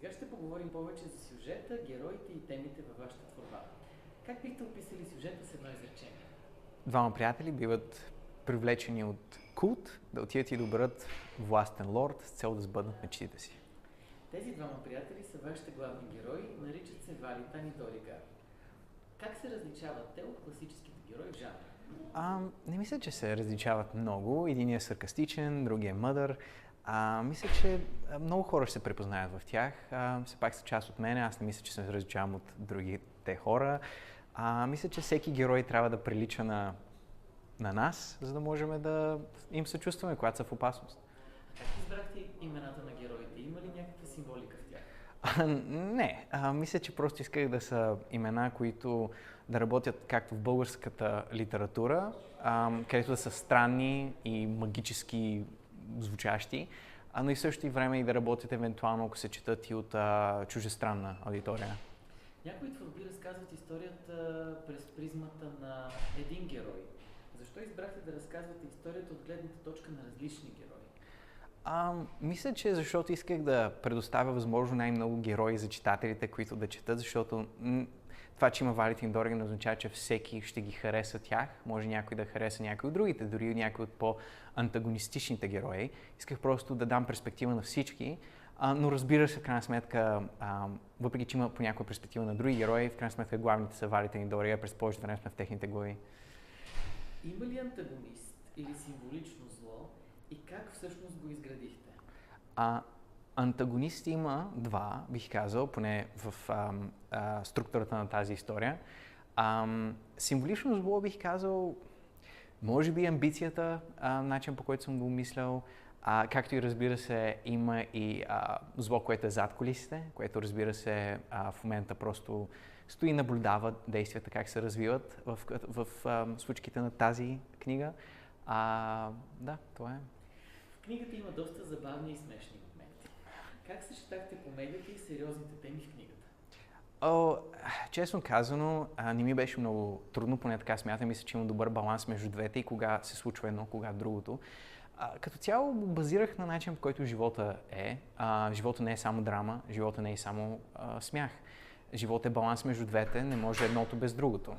Сега ще поговорим повече за сюжета, героите и темите във вашата творба. Как бихте описали сюжета с едно изречение? Двама приятели биват привлечени от култ да отидат и да оберат властен лорд с цел да сбъднат мечтите си. Тези двама приятели са вашите главни герои, наричат се Валитан и Доригар. Как се различават те от класическите герои в жанра? Не мисля, че се различават много. Единият е саркастичен, другият е мъдър. Мисля, че много хора ще се препознаят в тях. Все пак са част от мен. Аз не мисля, че се различавам от другите хора. Мисля, че всеки герой трябва да прилича на нас, за да можем да им съчувстваме, когато са в опасност. Как избрахте имената на героите? Има ли някаква символика в тях? Не, мисля, че просто исках да са имена, които да работят както в българската литература, където да са странни и магически звучащи, но и в същото време и да работят евентуално, ако се четат и от чужестранна аудитория. Някои творби разказват историята през призмата на един герой. Защо избрахте да разказвате историята от гледната точка на различни герои? Мисля, че защото исках да предоставя възможно най-много герои за читателите, които да четат, защото това, че има Валентин Доригар, не означава, че всеки ще ги хареса тях. Може някой да хареса някой от другите, дори някой от по-антагонистичните герои. Исках просто да дам перспектива на всички, но разбира се, в крайна сметка, въпреки че има понякога перспектива на други герои, в крайна сметка главните са Валентин и Доригар, през повечето време сме в техните глави. Има ли антагонист или символично зло и как всъщност го изградихте? Антагонисти има два, бих казал, поне в структурата на тази история. Символично зло бих казал, може би амбицията, начин по който съм го мислял, както и разбира се има и зло, което е зад кулисите, което разбира се в момента просто стои и наблюдава действията как се развиват в случките на тази книга. Да, това е. В книгата има доста забавни и смешни моменти. Как съчетахте комедията и сериозните теми в книгата? Честно казано, не ми беше много трудно, поне така смятам. Мисля, че има добър баланс между двете и кога се случва едно, кога другото. Като цяло базирах на начин, по който живота е. Живота не е само драма, живота не е само смях. Живота е баланс между двете, не може едното без другото.